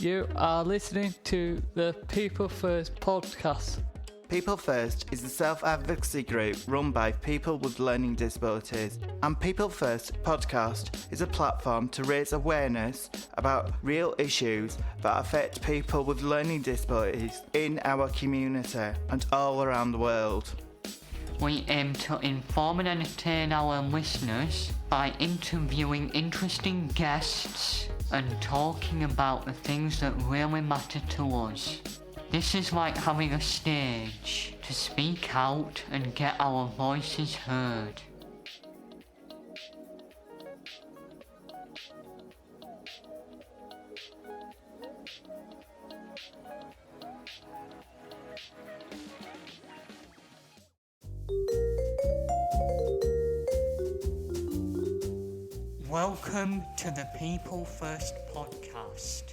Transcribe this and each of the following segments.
You are listening to the People First podcast. People First is a self-advocacy group run by people with learning disabilities, and People First podcast is a platform to raise awareness about real issues that affect people with learning disabilities in our community and all around the world. We aim to inform and entertain our listeners by interviewing interesting guests and talking about the things that really matter to us. This is like having a stage to speak out and get our voices heard. Welcome to the People First podcast.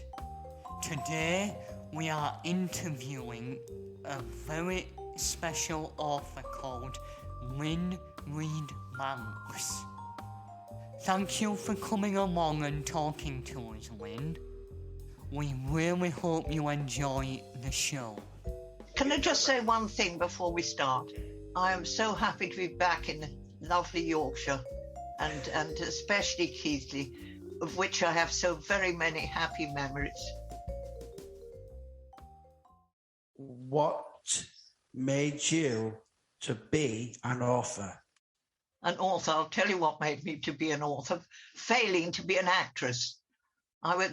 Today we are interviewing a very special author called Lynne Reid Banks. Thank you for coming along and talking to us, Lynne. We really hope you enjoy the show. Can I just say one thing before we start? I am so happy to be back in lovely Yorkshire and especially Keighley, of which I have so very many happy memories. What made you to be an author? An author, I'll tell you what made me to be an author, failing to be an actress.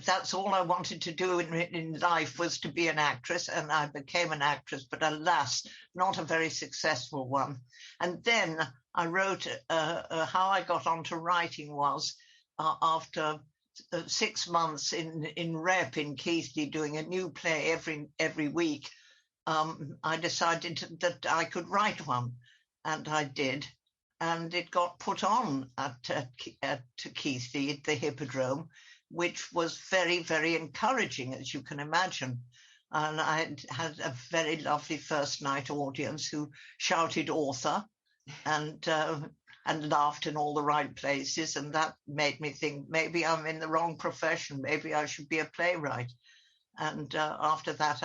That's all I wanted to do in life, was to be an actress, and I became an actress, but alas, not a very successful one. And then I wrote, how I got onto writing was after 6 months in rep in Keighley, doing a new play every week. I decided that I could write one, and I did. And it got put on at Keighley at the Hippodrome, which was very, very encouraging, as you can imagine. And I had a very lovely first night audience who shouted author and laughed in all the right places. And that made me think, maybe I'm in the wrong profession. Maybe I should be a playwright. And after that,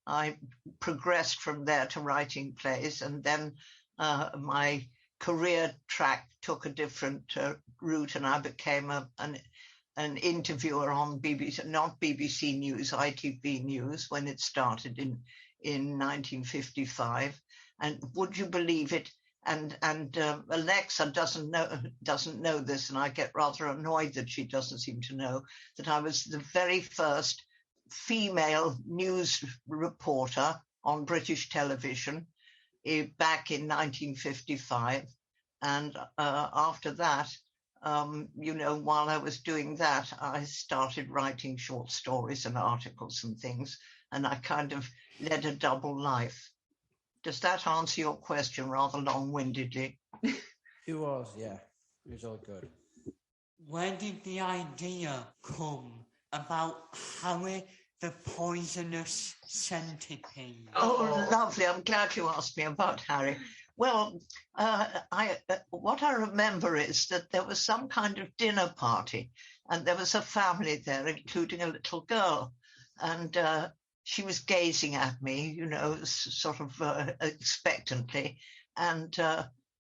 I progressed from there to writing plays. And then my career track took a different route, and I became an interviewer on BBC, not BBC News, ITV News, when it started in 1955. And would you believe it? And Alexa doesn't know this, and I get rather annoyed that she doesn't seem to know that I was the very first female news reporter on British television back in 1955. And after that, while I was doing that, I started writing short stories and articles and things, and I kind of led a double life. Does that answer your question rather long-windedly? It was, yeah. It was all good. Where did the idea come about Harry the Poisonous Centipede? Oh, lovely. I'm glad you asked me about Harry. Well, what I remember is that there was some kind of dinner party, and there was a family there, including a little girl, and she was gazing at me, sort of expectantly, and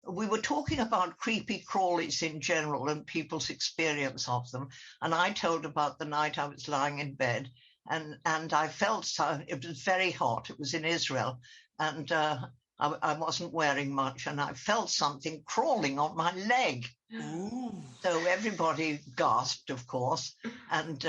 we were talking about creepy crawlies in general and people's experience of them, and I told about the night I was lying in bed, and I felt it was very hot. It was in Israel, and I wasn't wearing much, and I felt something crawling on my leg. Ooh. So everybody gasped, of course, and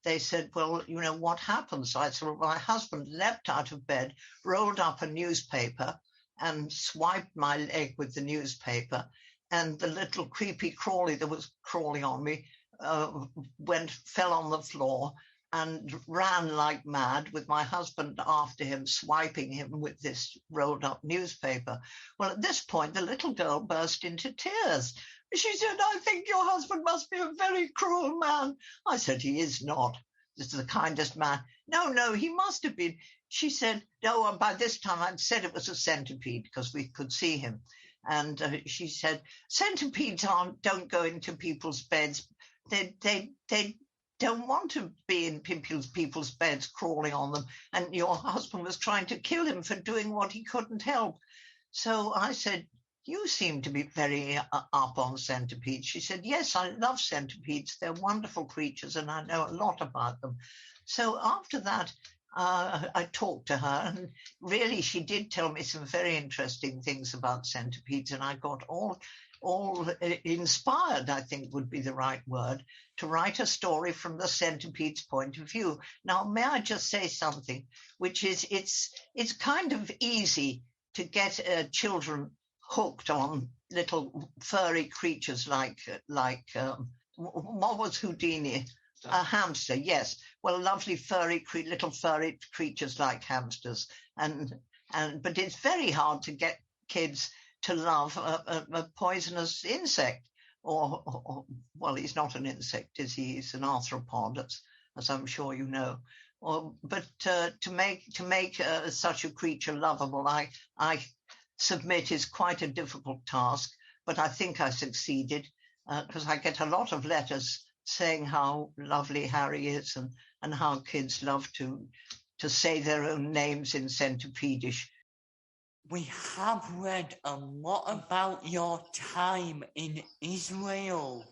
they said, well, what happened? So I said, well, my husband leapt out of bed, rolled up a newspaper, and swiped my leg with the newspaper, and the little creepy crawly that was crawling on me fell on the floor, and ran like mad with my husband after him, swiping him with this rolled up newspaper. Well, at this point, the little girl burst into tears. She said, I think your husband must be a very cruel man. I said, he is not. This is the kindest man. No, he must have been. She said, no, and by this time I'd said it was a centipede because we could see him. And she said, centipedes don't go into people's beds. They don't want to be in people's beds crawling on them, and your husband was trying to kill him for doing what he couldn't help. So I said, you seem to be very up on centipedes. She said, yes, I love centipedes. They're wonderful creatures and I know a lot about them. So after that, I talked to her, and really she did tell me some very interesting things about centipedes, and I got all inspired, I think would be the right word, to write a story from the centipede's point of view. Now, may I just say something, which is it's kind of easy to get children hooked on little furry creatures like what was Houdini? A hamster, yes. Well, lovely little furry creatures like hamsters, but it's very hard to get kids to love a poisonous insect, or well, he's not an insect, is he? He's an arthropod, as I'm sure you know. But to make such a creature lovable, I submit is quite a difficult task. But I think I succeeded because I get a lot of letters saying how lovely Harry is and how kids love to say their own names in Centipedish. We have read a lot about your time in Israel.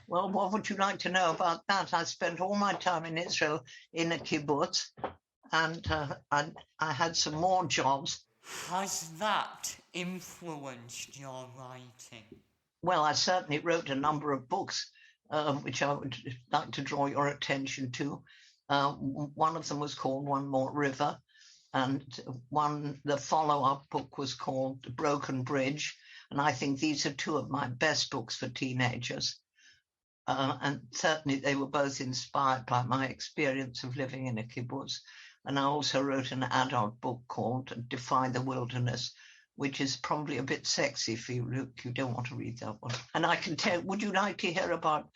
Well, what would you like to know about that? I spent all my time in Israel in a kibbutz, and I had some more jobs. Has that influenced your writing? Well, I certainly wrote a number of books, which I would like to draw your attention to. One of them was called One More River, and the follow-up book was called The Broken Bridge, and I think these are two of my best books for teenagers. And certainly they were both inspired by my experience of living in a kibbutz. And I also wrote an adult book called Defy the Wilderness, which is probably a bit sexy for you, Luke. You don't want to read that one. And I can tell, would you like to hear about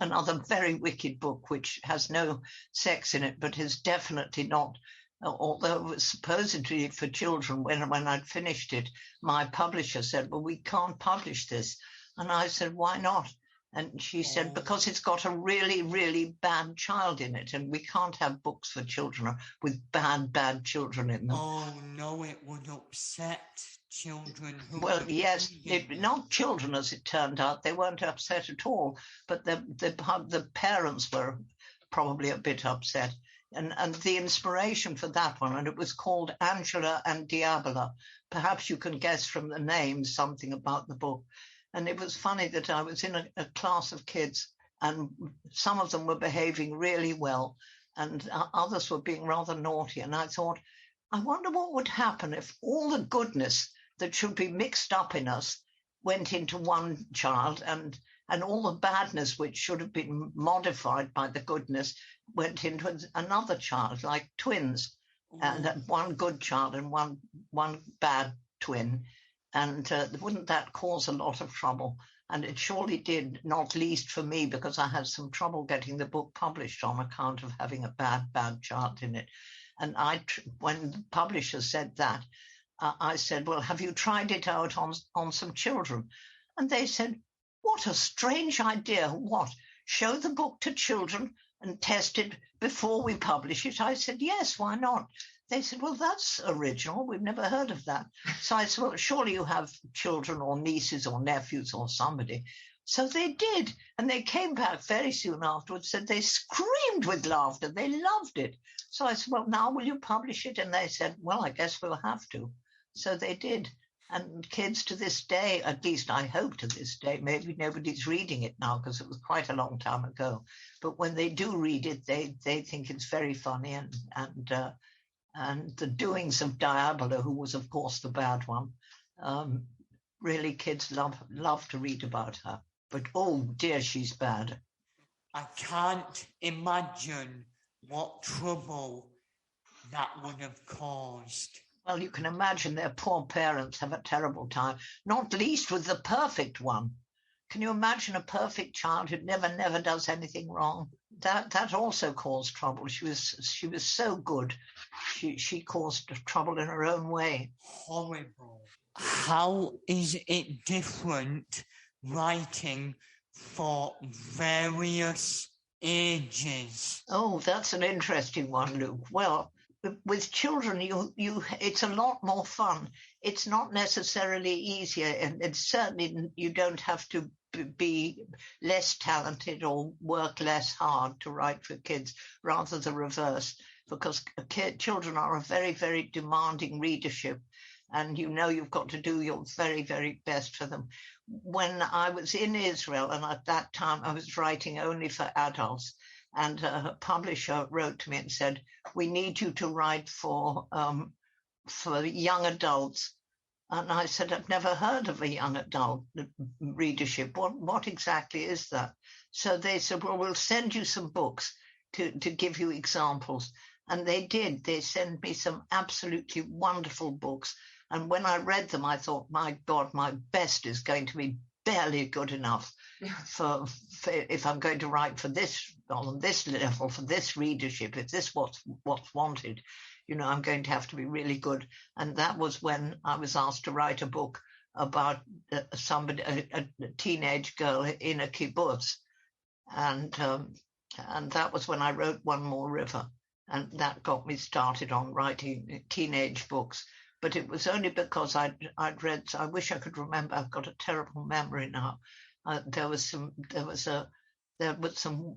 another very wicked book, which has no sex in it, but is definitely not, although it was supposedly for children, when I'd finished it, my publisher said, well, we can't publish this. And I said, why not? And she said, because it's got a really, really bad child in it, and we can't have books for children with bad children in them. Oh, no, it would upset children. Well, yes, not children, as it turned out. They weren't upset at all, but the parents were probably a bit upset. And the inspiration for that one, and it was called Angela and Diabola. Perhaps you can guess from the name something about the book. And it was funny that I was in a class of kids, and some of them were behaving really well, and others were being rather naughty. And I thought, I wonder what would happen if all the goodness that should be mixed up in us went into one child, and all the badness which should have been modified by the goodness went into another child, like twins, and one good child and one bad twin. And wouldn't that cause a lot of trouble? And it surely did, not least for me, because I had some trouble getting the book published on account of having a bad child in it. And when the publisher said that, I said, well, have you tried it out on some children? And they said, what a strange idea. What? Show the book to children and test it before we publish it? I said, yes, why not? They said, well, that's original. We've never heard of that. So I said, well, surely you have children or nieces or nephews or somebody. So they did. And they came back very soon afterwards, said they screamed with laughter. They loved it. So I said, well, now will you publish it? And they said, well, I guess we'll have to. So they did. And kids to this day, at least I hope to this day, maybe nobody's reading it now because it was quite a long time ago. But when they do read it, they think it's very funny, and the doings of Diabola, who was, of course, the bad one, really kids love to read about her. But, oh, dear, she's bad. I can't imagine what trouble that would have caused. Well, you can imagine their poor parents have a terrible time, not least with the perfect one. Can you imagine a perfect child who never does anything wrong? That also caused trouble. She was so good. She caused trouble in her own way. Horrible. How is it different writing for various ages? Oh, that's an interesting one, Luke. Well, with children, it's a lot more fun. It's not necessarily easier, and it's certainly you don't have to be less talented or work less hard to write for kids, rather the reverse, because children are a very, very demanding readership, and you've got to do your very, very best for them. When I was in Israel, and at that time I was writing only for adults, and a publisher wrote to me and said, "We need you to write for young adults." And I said, "I've never heard of a young adult readership. What exactly is that?" So they said, "Well, we'll send you some books to give you examples." And they did. They sent me some absolutely wonderful books. And when I read them, I thought, my God, my best is going to be barely good enough for if I'm going to write for this, on this level, for this readership, if this what's wanted, I'm going to have to be really good. And that was when I was asked to write a book about somebody, a teenage girl in a kibbutz. And that was when I wrote One More River. And that got me started on writing teenage books. But it was only because I'd read, I wish I could remember, I've got a terrible memory now. There were some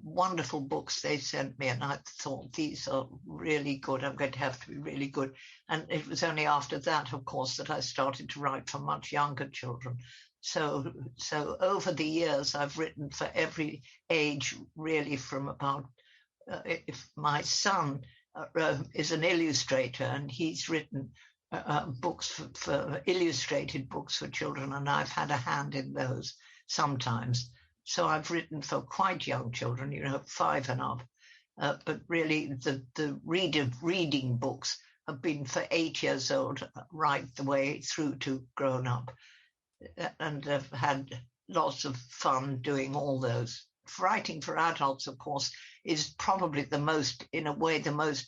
wonderful books they sent me, and I thought, these are really good. I'm going to have to be really good. And it was only after that, of course, that I started to write for much younger children. So over the years, I've written for every age, really, from about, if my son is an illustrator, and he's written books for illustrated books for children, and I've had a hand in those sometimes. So I've written for quite young children, 5 and up. But really, the reading books have been for 8 years old, right the way through to grown up. And I've had lots of fun doing all those. Writing for adults, of course, is probably the most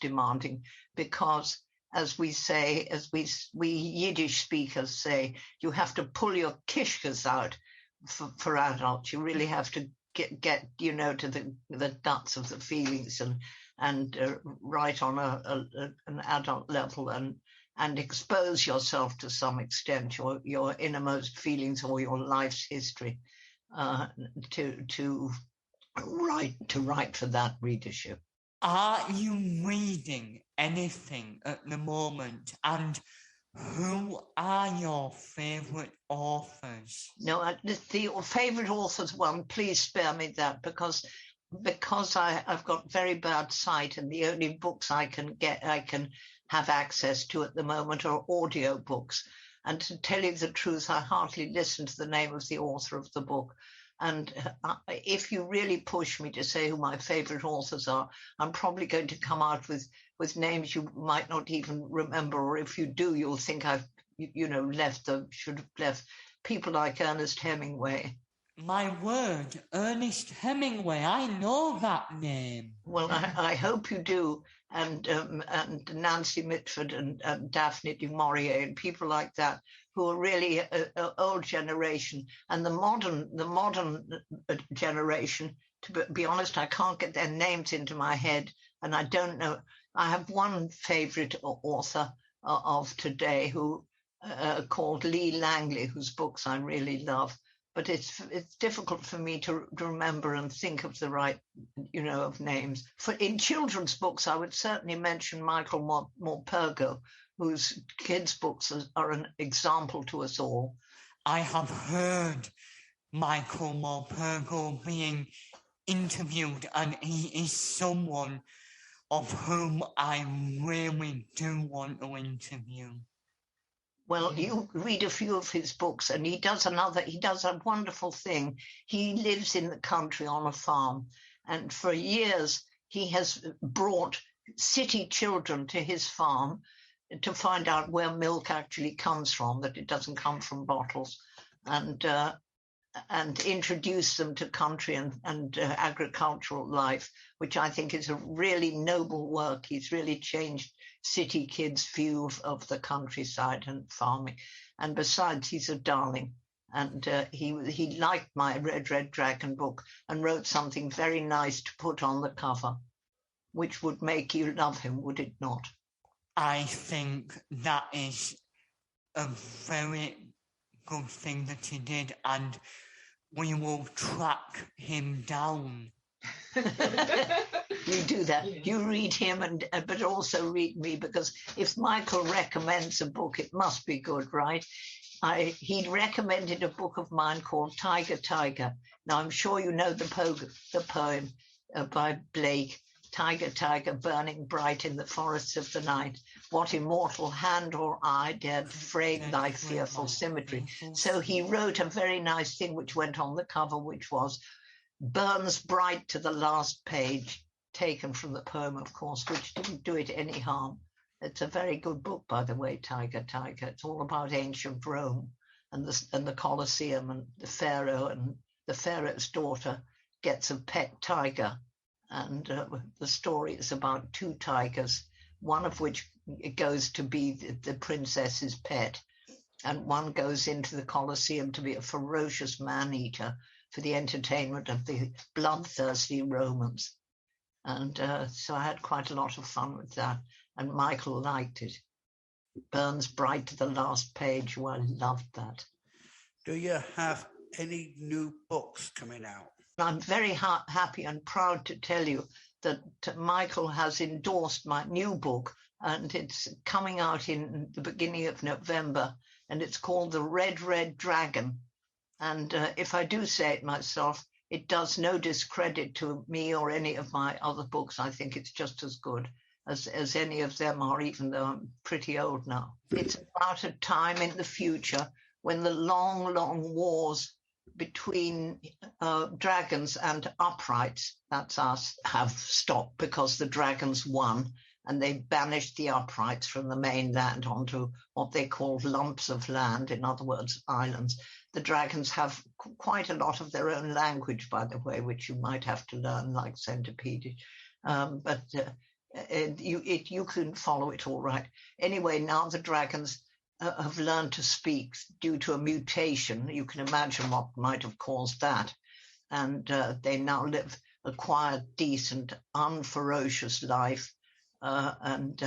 demanding, because as we say, as we Yiddish speakers say, you have to pull your kishkas out for adults. You really have to get to the guts of the feelings and write on an adult level and expose yourself to some extent, your innermost feelings or your life's history, to write for that readership. Are you reading anything at the moment? And who are your favourite authors? No, the favourite authors one, please spare me that, because I've got very bad sight, and the only books I can have access to at the moment are audio books. And to tell you the truth, I hardly listen to the name of the author of the book. And if you really push me to say who my favourite authors are, I'm probably going to come out with names you might not even remember, or if you do, you'll think I've should have left people like Ernest Hemingway. My word, Ernest Hemingway, I know that name. Well, I hope you do, and Nancy Mitford and Daphne du Maurier and people like that, who are really an old generation, and the modern generation. To be honest, I can't get their names into my head, and I don't know. I have one favourite author of today who called Lee Langley, whose books I really love. But it's difficult for me to remember and think of the right, of names. In children's books, I would certainly mention Michael Morpurgo, whose kids' books are an example to us all. I have heard Michael Morpurgo being interviewed, and he is someone of whom I really do want to interview. Well, you read a few of his books, and he does a wonderful thing. He lives in the country on a farm, and for years he has brought city children to his farm to find out where milk actually comes from, that it doesn't come from bottles, and introduce them to country and agricultural life, which I think is a really noble work. He's really changed city kids' view of the countryside and farming. And besides, he's a darling. And he liked my Red Dragon book and wrote something very nice to put on the cover, which would make you love him, would it not? I think that is a very good thing that he did, and we will track him down. You do that. You read him, but also read me, because if Michael recommends a book, it must be good, right? He recommended a book of mine called Tiger, Tiger. Now, I'm sure you know the poem by Blake, Tiger, Tiger, burning bright in the forests of the night. What immortal hand or eye dared frame thy fearful symmetry? So he wrote a very nice thing which went on the cover, which was burns bright to the last page, taken from the poem, of course, which didn't do it any harm. It's a very good book, by the way, Tiger, Tiger. It's all about ancient Rome and the Colosseum and the Pharaoh, and the Pharaoh's daughter gets a pet tiger. And the story is about two tigers, one of which goes to be the princess's pet, and one goes into the Colosseum to be a ferocious man-eater for the entertainment of the bloodthirsty Romans. And so I had quite a lot of fun with that, and Michael liked it. Burns bright to the last page. Well, I loved that. Do you have any new books coming out? I'm very happy and proud to tell you that Michael has endorsed my new book, and it's coming out in the beginning of November, and it's called The Red Dragon. And if I do say it myself, it does no discredit to me or any of my other books. I think it's just as good as any of them are, even though I'm pretty old now. It's about a time in the future when the long, long wars between dragons and uprights, that's us, have stopped because the dragons won, and they banished the uprights from the mainland onto what they call lumps of land, in other words, islands. The dragons have quite a lot of their own language, by the way, which you might have to learn, like Centipede. But you can follow it all right. Anyway, now the dragons have learned to speak due to a mutation. You can imagine what might have caused that. And they now live a quiet, decent, unferocious life, and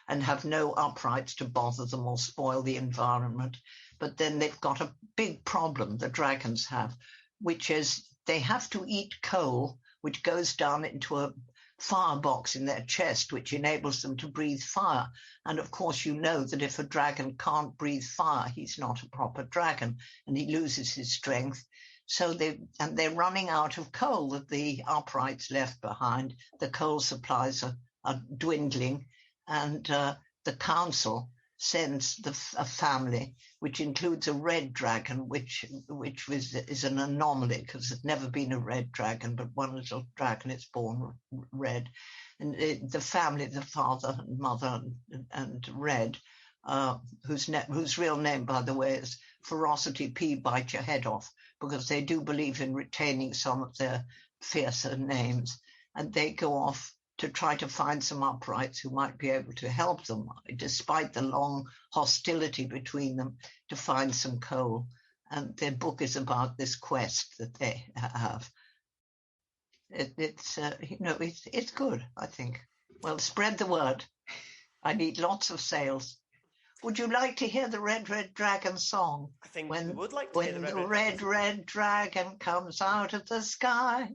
have no uprights to bother them or spoil the environment. But then they've got a big problem, the dragons have, which is they have to eat coal, which goes down into a firebox in their chest, which enables them to breathe fire. And of course, you know that if a dragon can't breathe fire, he's not a proper dragon, and he loses his strength. So they're running out of coal that the uprights left behind. The coal supplies are dwindling, and the council sends a family, which includes a red dragon, which is an anomaly because there's never been a red dragon, but one little dragon is born red. And the family, the father and mother and Red, whose real name, by the way, is Ferocity P, bite your head off, because they do believe in retaining some of their fiercer names. And they go off to try to find some uprights who might be able to help them, despite the long hostility between them, to find some coal. And their book is about this quest that they have. It's good, I think. Well, spread the word. I need lots of sales. Would you like to hear the Red Dragon song? I think we would like to hear the Red Dragon comes out of the sky,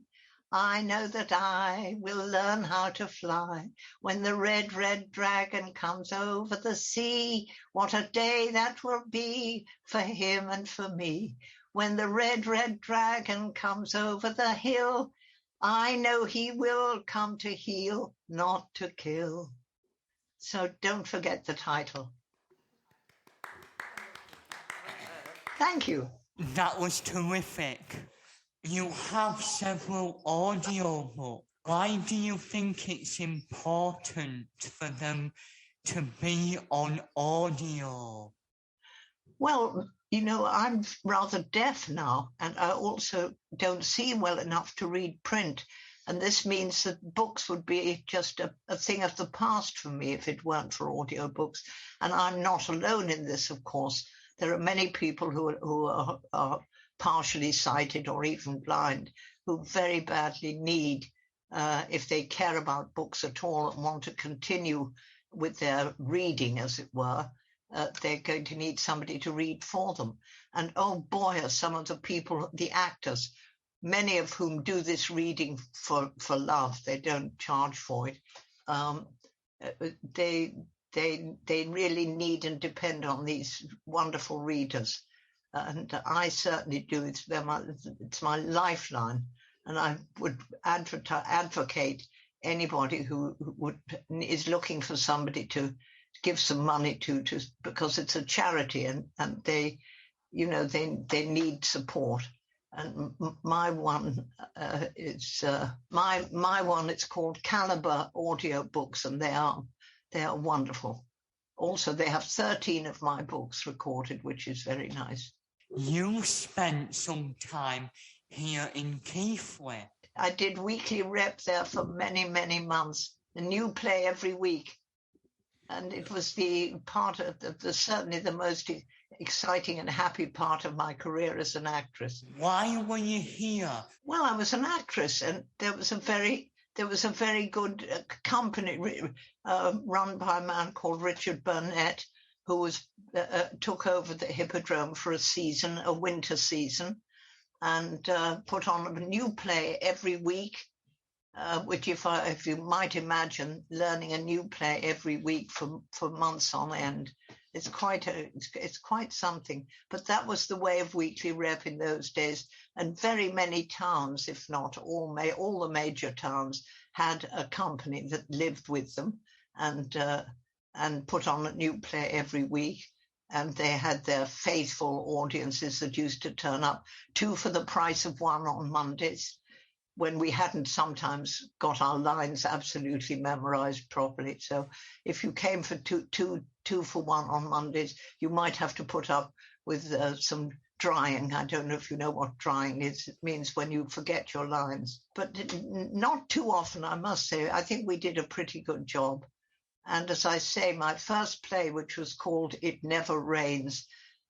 I know that I will learn how to fly. When the red dragon comes over the sea, what a day that will be for him and for me. When the red dragon comes over the hill, I know he will come to heal, not to kill. So don't forget the title. Thank you. That was terrific. You have several audiobooks. Why do you think it's important for them to be on audio? Well, I'm rather deaf now, and I also don't see well enough to read print. And this means that books would be just a thing of the past for me if it weren't for audiobooks. And I'm not alone in this, of course. There are many people who are partially sighted or even blind who very badly need, if they care about books at all and want to continue with their reading, as it were, they're going to need somebody to read for them. And oh boy, are some of the people, the actors, many of whom do this reading for love. They don't charge for it. They really need and depend on these wonderful readers. And I certainly do. It's my lifeline. And I would advocate anybody who is looking for somebody to give some money to because it's a charity, and they need support. And my one is my one. It's called Caliber Audio Books, and they are wonderful. Also, they have 13 of my books recorded, which is very nice. You spent some time here in Keighley. I did weekly rep there for many, many months. A new play every week. And it was the part of certainly the most exciting and happy part of my career as an actress. Why were you here? Well, I was an actress, and there was a very good company run by a man called Richard Burnett, who took over the Hippodrome for a winter season, and put on a new play every week, which if you might imagine, learning a new play every week for months on end, it's quite something. But that was the way of weekly rep in those days, and very many towns, if not all the major towns, had a company that lived with them and put on a new play every week. And they had their faithful audiences that used to turn up, 2 for the price of 1 on Mondays, when we hadn't sometimes got our lines absolutely memorized properly. So if you came for two for 1 on Mondays, you might have to put up with some drying. I don't know if you know what drying is. It means when you forget your lines. But not too often, I must say. I think we did a pretty good job. And as I say, my first play, which was called It Never Rains,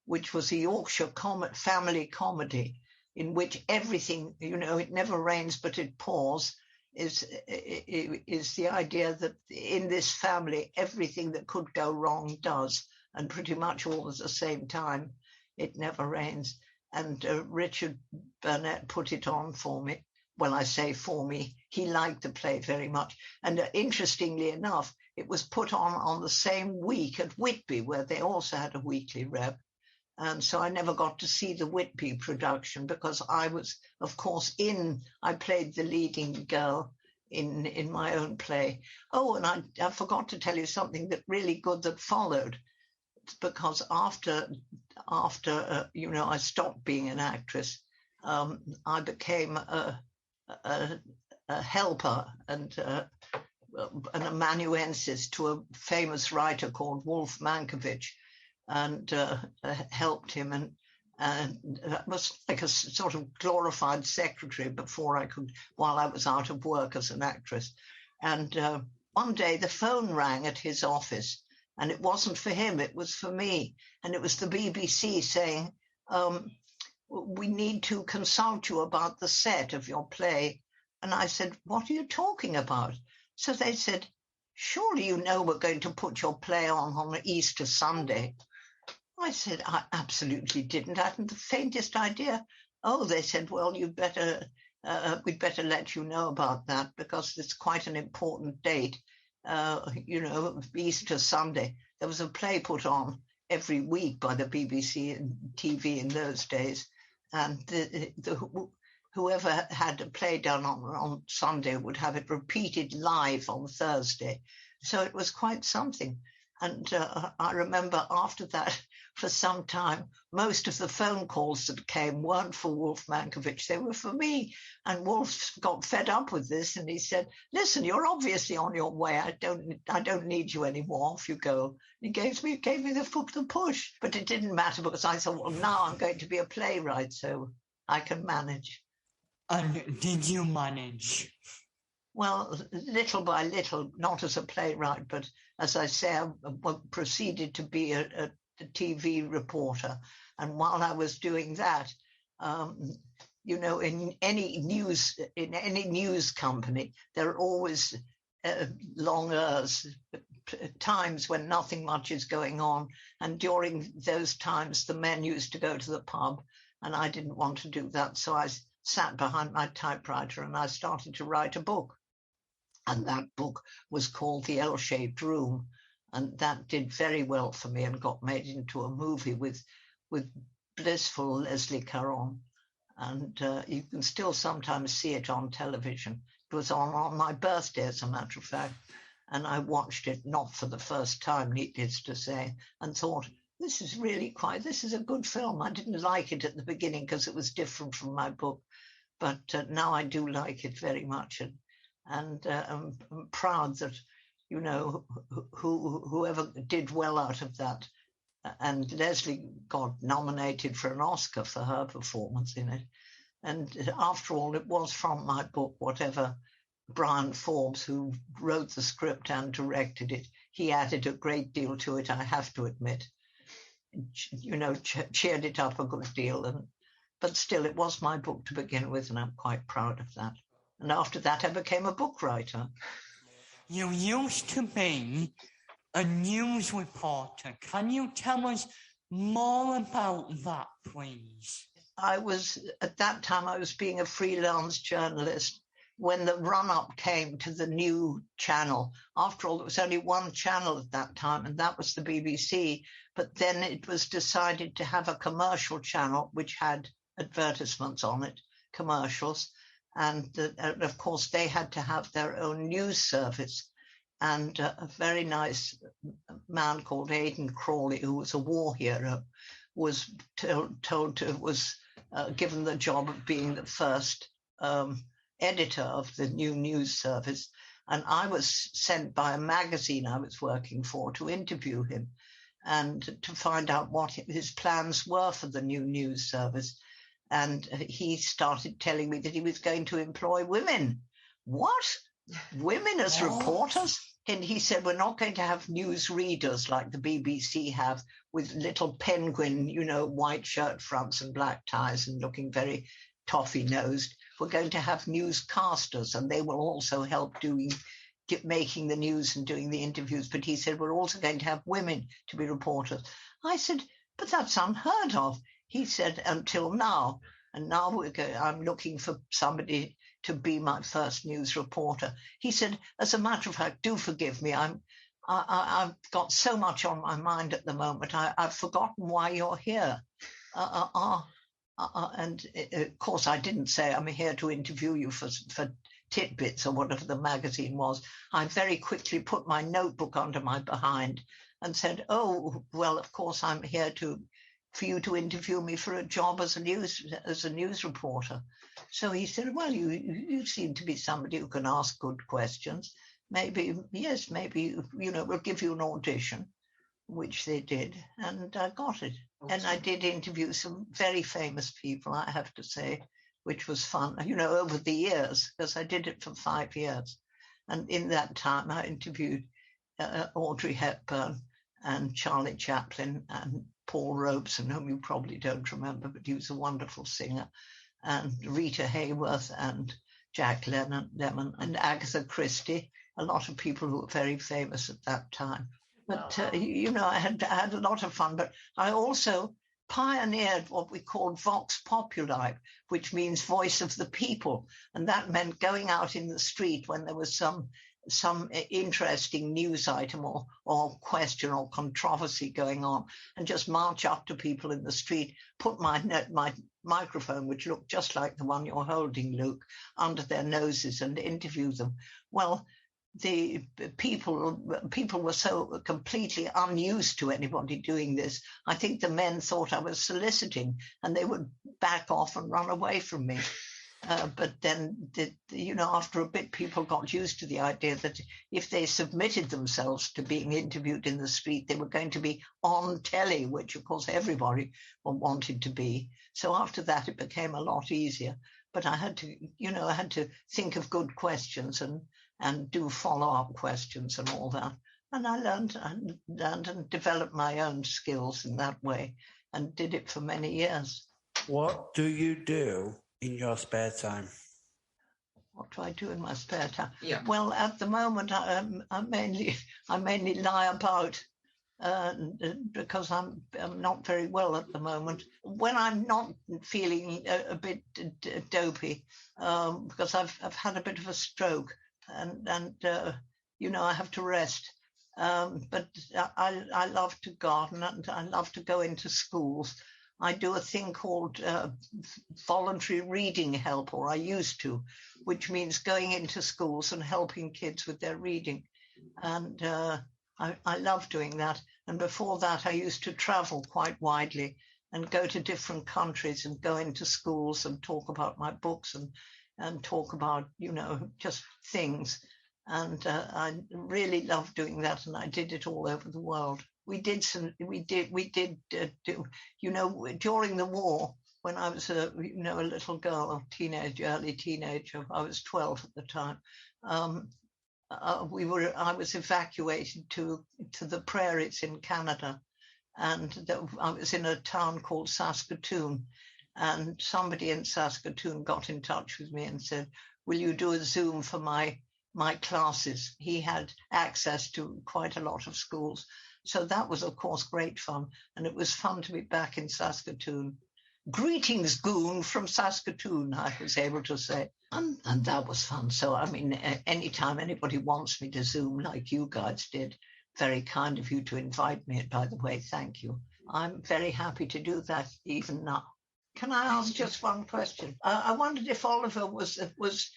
which was a Yorkshire family comedy, in which everything, it never rains, but it pours, is the idea that in this family, everything that could go wrong does, and pretty much all at the same time. It never rains. And Richard Burnett put it on for me. Well, I say for me, he liked the play very much. And interestingly enough, it was put on the same week at Whitby, where they also had a weekly rep. And so I never got to see the Whitby production because I was, of course, I played the leading girl in my own play. Oh, and I forgot to tell you something that really good that followed, because after I stopped being an actress, I became a helper and an amanuensis to a famous writer called Wolf Mankiewicz, and helped him, and that was like a sort of glorified secretary while I was out of work as an actress. And one day the phone rang at his office, and it wasn't for him, it was for me. And it was the BBC saying, we need to consult you about the set of your play. And I said, what are you talking about? So they said, surely you know we're going to put your play on Easter Sunday. I said, I absolutely didn't. I hadn't the faintest idea. Oh, they said, well, we'd better let you know about that because it's quite an important date. Easter Sunday. There was a play put on every week by the BBC and TV in those days. And whoever had a play done on Sunday would have it repeated live on Thursday. So it was quite something. And I remember after that, for some time, most of the phone calls that came weren't for Wolf Mankiewicz, they were for me. And Wolf got fed up with this, and he said, listen, you're obviously on your way. I don't need you anymore. Off you go. He gave me the push. But it didn't matter because I thought, well, now I'm going to be a playwright, so I can manage. And did you manage? Well, little by little, not as a playwright, but as I say, I proceeded to be TV reporter. And while I was doing that, in any news company, there are always long hours, times when nothing much is going on. And during those times, the men used to go to the pub, and I didn't want to do that. So I sat behind my typewriter and I started to write a book. And that book was called The L-Shaped Room. And that did very well for me and got made into a movie with blissful Leslie Caron. And you can still sometimes see it on television. It was on my birthday, as a matter of fact. And I watched it, not for the first time, needless to say, and thought, this is a good film. I didn't like it at the beginning because it was different from my book. But now I do like it very much. And I'm proud that, whoever did well out of that. And Leslie got nominated for an Oscar for her performance in it. And after all, it was from my book, whatever Brian Forbes, who wrote the script and directed it, he added a great deal to it, I have to admit. Cheered it up a good deal. But still, it was my book to begin with, and I'm quite proud of that. And after that, I became a book writer. You used to be a news reporter. Can you tell us more about that, please? At that time, I was being a freelance journalist when the run-up came to the new channel. After all, there was only one channel at that time, and that was the BBC. But then it was decided to have a commercial channel, which had advertisements on it, commercials. And of course, they had to have their own news service. And a very nice man called Aidan Crawley, who was a war hero, was given the job of being the first editor of the new news service. And I was sent by a magazine I was working for to interview him and to find out what his plans were for the new news service. And he started telling me that he was going to employ women. What? Women as reporters? And he said, we're not going to have news readers like the BBC have with little penguin, white shirt fronts and black ties and looking very toffee-nosed. We're going to have newscasters, and they will also help making the news and doing the interviews. But he said, we're also going to have women to be reporters. I said, but that's unheard of. He said, until now. And now I'm looking for somebody to be my first news reporter. He said, as a matter of fact, do forgive me. I've got so much on my mind at the moment. I've forgotten why you're here. And of course, I didn't say I'm here to interview you for Titbits or whatever the magazine was. I very quickly put my notebook under my behind and said, oh, well, of course, I'm here for you to interview me for a job as a news reporter. So he said, well, you seem to be somebody who can ask good questions. Maybe, we'll give you an audition, which they did, and I got it. Okay. And I did interview some very famous people, I have to say, which was fun, over the years, because I did it for 5 years. And in that time, I interviewed Audrey Hepburn and Charlie Chaplin and Paul Robeson, whom you probably don't remember, but he was a wonderful singer, and Rita Hayworth and Jack Lemmon and Agatha Christie, a lot of people who were very famous at that time. But, I had a lot of fun, but I also pioneered what we called Vox Populi, which means voice of the people. And that meant going out in the street when there was some interesting news item or question or controversy going on, and just march up to people in the street, put my microphone, which looked just like the one you're holding, Luke, under their noses and interview them. Well, the people were so completely unused to anybody doing this. I think the men thought I was soliciting, and they would back off and run away from me. But then, after a bit, people got used to the idea that if they submitted themselves to being interviewed in the street, they were going to be on telly, which, of course, everybody wanted to be. So after that, it became a lot easier. But I had to think of good questions and do follow-up questions and all that. And I learned and developed my own skills in that way and did it for many years. What do you do in your spare time? What do I do in my spare time? Yeah. Well, at the moment, I mainly lie about because I'm not very well at the moment. When I'm not feeling a bit dopey, because I've had a bit of a stroke, and I have to rest. But I love to garden and I love to go into schools. I do a thing called voluntary reading help, or I used to, which means going into schools and helping kids with their reading. And I love doing that. And before that, I used to travel quite widely and go to different countries and go into schools and talk about my books and talk about, just things. And I really love doing that. And I did it all over the world. We did during the war, when I was a little girl, early teenager, I was 12 at the time. I was evacuated to the prairies in Canada, and I was in a town called Saskatoon, and somebody in Saskatoon got in touch with me and said, "Will you do a Zoom for my classes?" He had access to quite a lot of schools. So that was, of course, great fun. And it was fun to be back in Saskatoon. "Greetings, Goon, from Saskatoon," I was able to say. And that was fun. So, I mean, anytime anybody wants me to Zoom like you guys did, very kind of you to invite me, by the way, thank you. I'm very happy to do that even now. Can I ask just one question? I wondered if Oliver was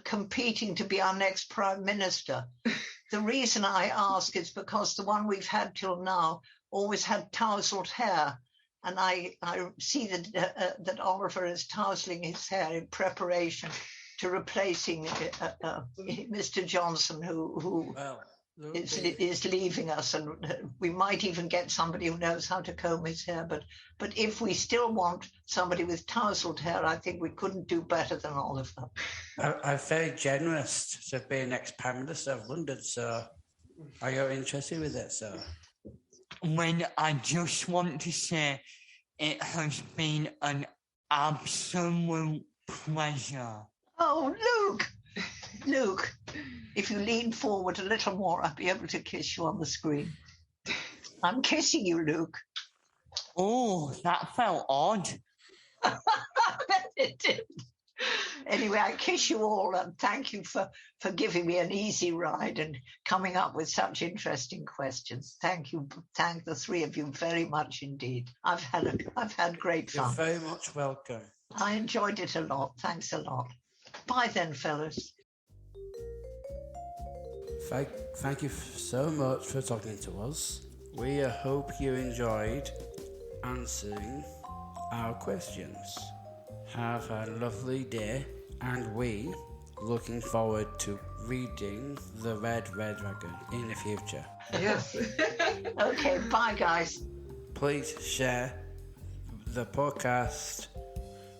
competing to be our next Prime Minister. The reason I ask is because the one we've had till now always had tousled hair. And I see that Oliver is tousling his hair in preparation to replacing Mr. Johnson, who is leaving us. And we might even get somebody who knows how to comb his hair. But if we still want somebody with tousled hair, I think we couldn't do better than Oliver. I'm very generous to be next Prime Minister of London, so are you interested with it, sir? Lynne, I just want to say it has been an absolute pleasure. Oh, Luke, if you lean forward a little more, I'll be able to kiss you on the screen. I'm kissing you, Luke. Oh, that felt odd. It did. Anyway, I kiss you all and thank you for giving me an easy ride and coming up with such interesting questions. Thank you. Thank the three of you very much indeed. I've had great fun. You're very much welcome. I enjoyed it a lot. Thanks a lot. Bye then, fellas. Thank you so much for talking to us. We hope you enjoyed answering our questions. Have a lovely day, and we looking forward to reading The Red Dragon in the future. Yes. Okay, bye guys. Please share the podcast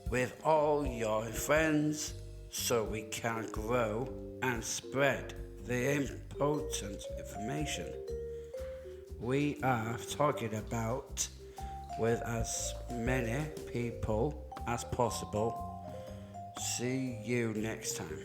with all your friends so we can grow and spread the important information we are talking about with as many people as possible. See you next time.